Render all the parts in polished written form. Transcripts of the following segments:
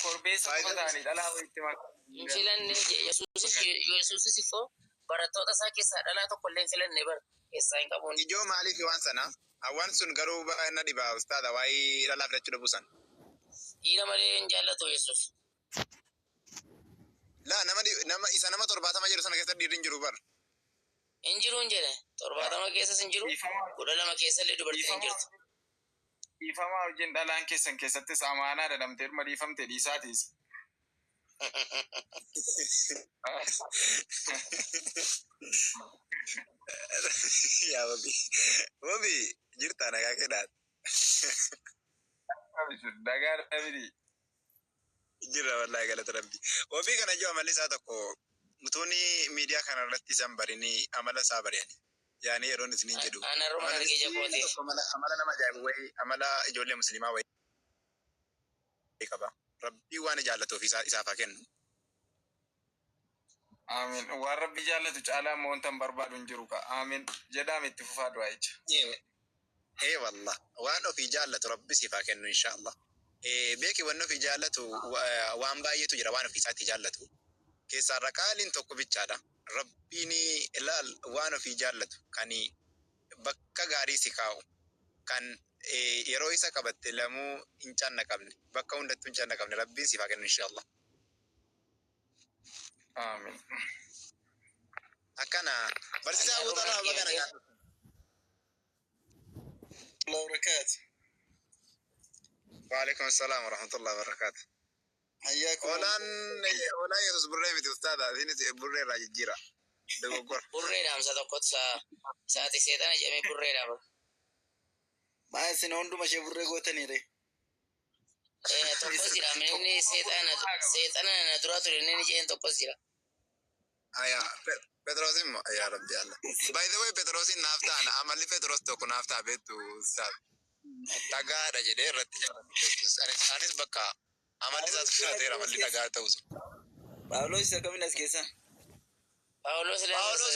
korbeessa qofataanii dhalaa walitti maka. Injilanni Yesuusis ifoo barattoota isaa keessaa dhalaa tokko illee filannee bara keessaa hin qabuun. Ijoo maaliif waan sana? Awwaan sun garuu na dhibaa ustaadha waa'ee dhalaa filachuu dhabuusan. Dhiira malee hin jaallatu Yesuus. Laa nama isa nama 70 jiru sana keessa dhiirri hin jiru bara. Hin jiru hin jedhe 70 keessas hin jiru 12 keessa illee dubartiin hin jirtu. Dhiifamaa wajjin dhalaan keessan keessattis amaanaa dadhamtee dhuma dhiifamte dhiisaatiis. Ya Wabi jirta nagaa kedhaat. Dagaa dhabidi. Jirra wallahi galata rabbi. Wabi kana jiru amalli isaa tokko mutuuni miidiyaa kana irratti isaan barini amala isaa bariyani. Yani yeroon isiniin jedhu. Ana roman argee jabooti. Amala nama ajaa'ibu wayi amala ijoollee musliimaa wayi qaba. Rabbi waan jaallatuuf isaaf haa kennu. Amin. Waan rabbi jaallatu caalaa moontan barbaadu hin jiru ka. Amin. Jedhaam itti fufaa du'aa jecha. Wallah. Waan ofii jaallatu rabbi siif haa kennu inshallah. Beeki waan ofii jaallatu waan baay'eetu jira waan ofii isaatti jaallatu. Keessaa raqaaliin tokko bichaadha. Rabbiin ilaal waan ofii jaallatu kan bakka gaarii si kaa'u kan yeroo isa qabatte lamuu hin canna qabne bakka hundattuu hin canna qabne rabbiin siif haa kennu inshallah. Amin. Akana barsiisaa Abuutalaa bakana gaatu. Allah barakatuh. Wa alaikum assalam wa rahmatullahi wa barakatuh. Hayyakum. Olaan Yesus burree miti ustaadha. Isinis burree irraa jijjiira. Dogoggora. Burree dhaamsa tokkotu isaati seexana jedhamee burree dhaama. Maa isin hunduma ishee burree gootaniire. Tokkos jira minni seexana na dura ture inni jeen tokkos jira. Aya Petros immoo ya rabbi Allah. By the way Petrosin naaf taana amalli Petros tokko naaf taabeetu ustaad. Dhagaadha jedhee irratti jaalladhu. Anis bakka amalli isaas fudhateera amalli dhagaa ta'us. Phaawulos isa kamiin as keessa? Phaawulos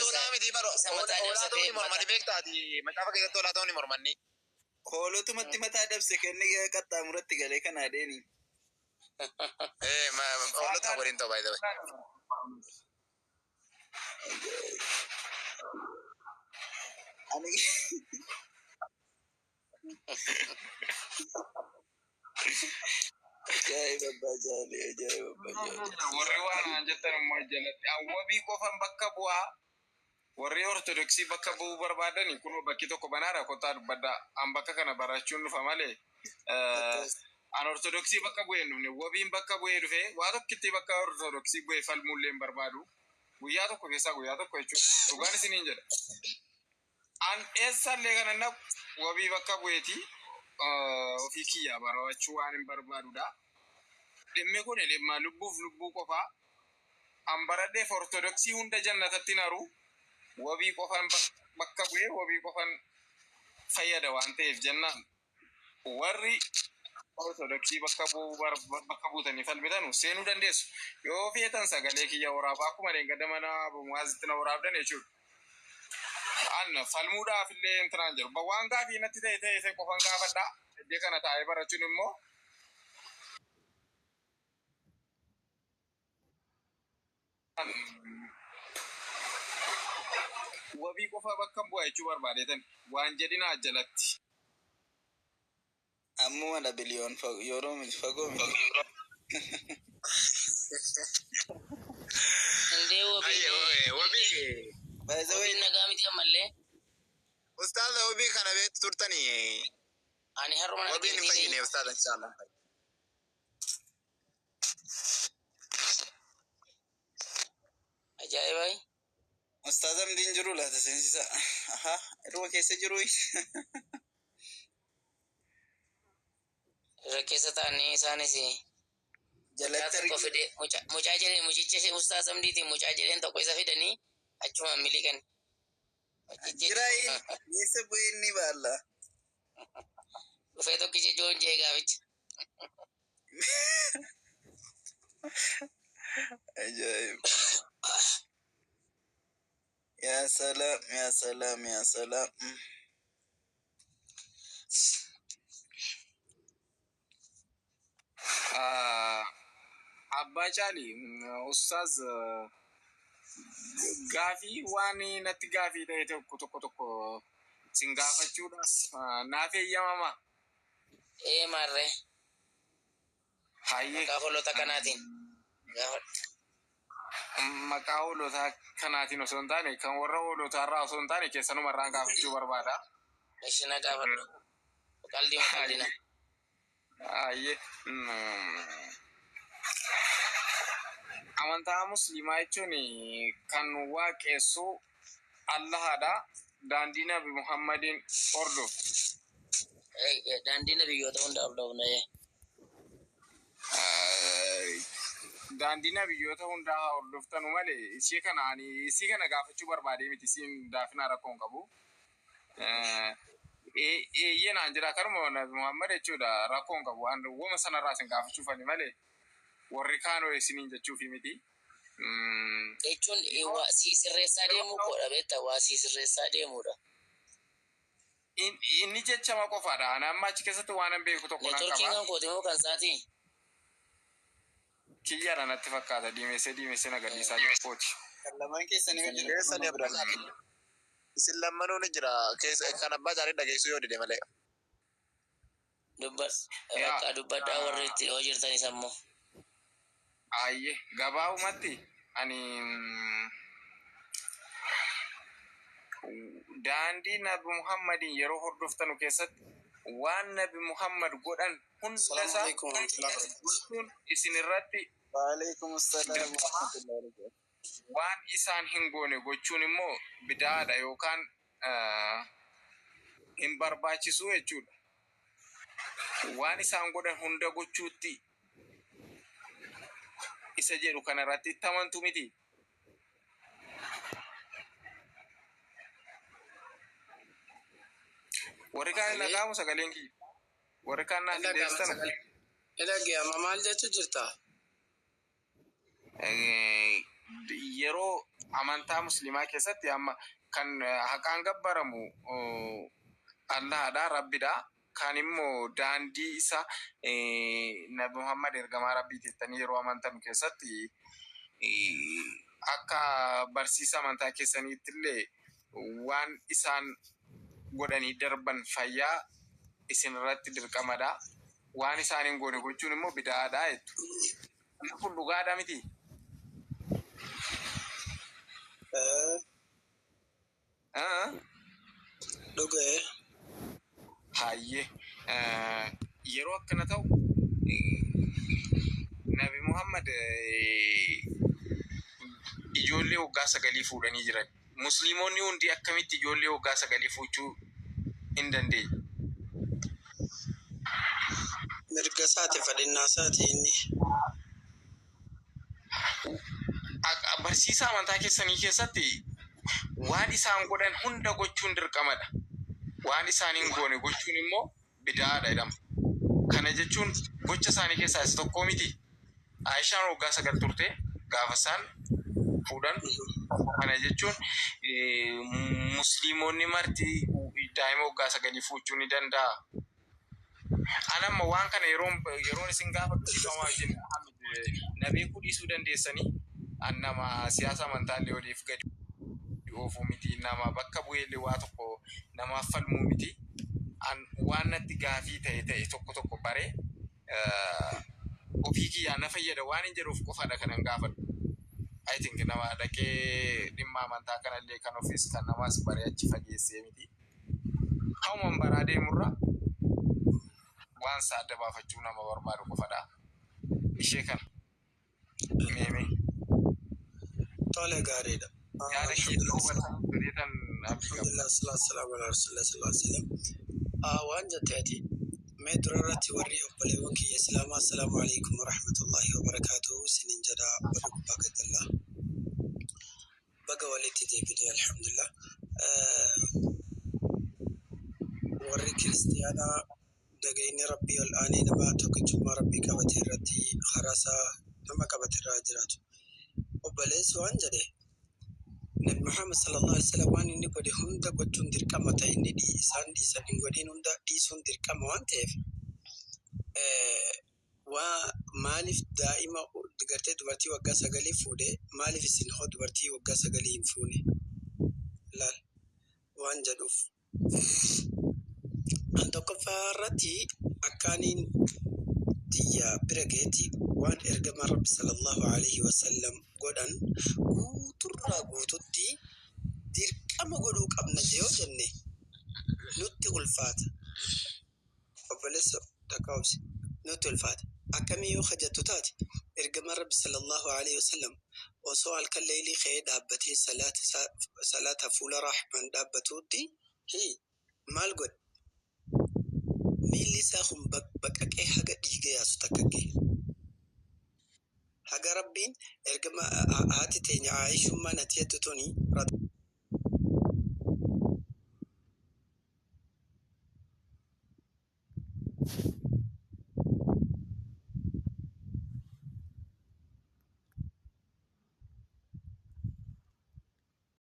olaa miti baro. Olaa ta'uu ni mormani beektaati. Macaafa keessatti olaa ta'uu ni mormanni. Hoolotumatti mataa dabse kennee qaxxaamuratti galee kan adeeni. Hoolota waliin ta'u by the way. Ani Ajaa'iba jaalee. Warri waan jettan immoo jalatti awwabii qofan bakka bu'aa. Warri ortodoksii bakka bu'uu barbaadani kun bakki tokko banaadha kottaa dubbadda an bakka kana barachuun dhufa malee an ortodoksii bakka bu'ee dhufne wabiin bakka bu'ee dhufe waa tokkitti bakka ortodoksii bu'ee falmuullee hin barbaadu guyyaa tokko keessaa guyyaa tokko jechuudha dhugaan isiniin jedha an eessallee kana naqu wabii bakka bu'eeti ofii kiyyaa barachuu waan hin barbaadudha dhimmi kun dhimma lubbuu qofaa an baradheef ortodoksii hunda jannatatti naru wabii qofan bakka bu'ee wabii qofan fayyada waan ta'eef jennaan warri ortodoksii bakka buutanii falmitan seenuu dandeessu yoo feetan sagalee kiyya waraabaa akkuma deengada mana bu'aazitti na waraabdan jechuudha. An falmuudhaaf illee intinaan jiru waan gaafii natti ta'e qofan gaafadhaa iddoo kana taa'ee barachuun immoo wabii qofa bakka bu'aa jechuu barbaadeetan waan jedhinaa jalatti. Ammuma dha biliyoon yeroo miti fagoo miti. Indee wabii. Wabiin nagaa miti ammallee. Ustaadha wabii kana beektu turtanii. Ani haruma wabiin hin fayyine ustaadha inshallah. Ajaa'ibai. Ustaadha mdiin jiru laata seensisa. Aha irra keessa jiru. Irra keessa taa'anii isaanis jalatti tokko fide mucaa jedheen mucicha ustaadha mdiitiin mucaa jedheen tokko isa fidanii achuma miliqan. Jirai nisa bu'ee inni baalla. Dhufee tokkichi joon jee gaaficha. Ajaa'iba. Ya salam, ya salam, ya salam. abbaa caali ustaaz gaafii waan natti gaafii ta'e tokko sin gaafachuudhaaf naaf eeyyamama. Maarree. Hayyee. Maqaa hoolota kanaatiin. Maqaa hoolota kanaatiin osoo hin taane kan warra hoolotaarraa osoo hin taane keessanumarraan gaafachuu barbaada. Ishina gaafadhu. Qaldina. Hayyee. Amantaa musliimaa jechuun kan waaqessu Allahadha. Daandii Nabi Muhammadin hordofu. Daandii nabiyyoota hunda hordofna. Daandii nabiyyoota hundaa hordoftanu malee isii kana gaafachuu barbaadee miti isiin daafina rakkoon qabu. Naan jira karuma Nabi Muhammad jechuudha rakkoon qabu. Wama sanarraa isin gaafachuufani malee warri kaanoo isiniin jechuufi miti. Jechuun waa sirreessaa deemuu godha beektaa waa sirreessaa deemuudha. Inni jechama qofaadha. Ani amma achi keessatti waan hin beeku tokko nan qaba. Neetworkiin kan kooti moo kan isaatii? Kiyyaadha natti fakkaata. Diimessee nagadhiisaa jiru kooti. Kan lamaan keessanii hojii Keessanii abdaan. Isin lammanuu ni jira. Kan abbaa caalii dhageessuu yoo dide malee. Dubbadhaa warri itti hojjetanii sammuu. Ayyee gabaabumatti ani daandii Nabi Muhammadin yeroo hordoftanu keessatti waan Nabi Muhammad godhan hunda isaa gochuun isin irratti waan isaan hin goone gochuun immoo bidaadha yookaan hin barbaachisu jechuudha. Waan isaan godhan hunda gochuutti isa jedhu kanarratti itti amantu miti. Warri kaan nagaamu sagaleen kiyya. Warri kaan naaf deessan. Dhaggeeffama maal jechuu jirta? Yeroo amantaa musliimaa keessatti amma kan haqaan gabbaramu Allahadha, Rabbidha. Kan immoo daandii isa Nabi Muhammad ergamaa Rabbii jettanii yeroo amantan keessatti akka barsiisa amantaa keessaniitti illee waan isaan godhanii darban fayyaa isin irratti dirqamadha. Waan isaan hin goone gochuun immoo bidaadha jettu. Kun dhugaadha miti. Dhugee. Hayyee yeroo akkana ta'u Nabi Muhammad ijoollee waggaa 9 fuudhanii jiran. Musliimonni hundi akkamitti ijoollee waggaa 9 fuudhuu hin dandeenye? Mirga isaati fedhinnaa isaati inni. Barsiisa amantaa keessanii keessatti waan isaan godhan hunda gochuun dirqamadha. Waan isaan hin goone gochuun immoo bidaadha jedhama. Kana jechuun gocha isaanii keessaa isa tokko miti. Aishaan waggaa 9 turte gaafa isaan fuudhan. Kana jechuun musliimonni marti daa'ima waggaa 9 fuudhuu ni danda'a. Anamma waan kana yeroon isin gaafadhu ifamaa jenna. Nabii kudhiisuu dandeessanii nama siyaasa amantaallee oliif gadi oofuu miti, nama bakka bu'eellee waa tokko namaaf falmuu miti. Waan natti gaafii ta'e tokko baree ofii kiyyaan na fayyada waan hin jedhuuf qofaadha kanan gaafadhu. I think nama dhaqee dhimma amantaa kanallee kan ofiis kan namaas baree achi fageessee miti. Hawwan baraa deemurra waan saadda baafachuu nama barbaadu qofaadha. Ishee kana. Meemee. Tole gaariidha. Yaada keessa hubatan fedheetan abdii qabu. Alhamdulillah sallallahu alaihi wasallam. Waan jettee ati mee dura irratti warri obboleewwan kiyya islaamaa assalaamu alaikum warahmatullahi wabarakaatuhu sinin jedha warri gubbaa gadallaa. Baga walitti deebine alhamdulillah. Warri kiristiyaanaa dagayni rabbii ol aanee nama tokkichummaa rabbii qabate irratti harasaa nama qabate irraa jiraatu. Obboleessi waan jedhe Nabi Muhammad sallallahu alaihi wasallam waan inni godhe hunda gochuun dirqama ta'e inni isaan dhiisan hin godhin hunda dhiisuun dirqama waan ta'eef ومالف دائما دقرتي دبرتي وقا سقلي فودي مالف السنخو دبرتي وقا سقلي ينفوني لا وان جدوف أنتو كفارتي أكانين تيا برقيتي وان إرقم رب صلى الله عليه وسلم قدن قوتر قوتتي دير كما قلوك أبنى جيو جنة نتي الفات وبلسو تكاوس نتي الفات أكمي يوخجة تاتي إرقم رب صلى الله عليه وسلم وسؤال كالليلي خي دابتي صلاة فول رحمن دابتوتي هي مال قد ميلي ساخم بك أي حاجة ديجي يا ستككي حاجة ربين إرقم هاتي تيني عايش ما نتيتو توني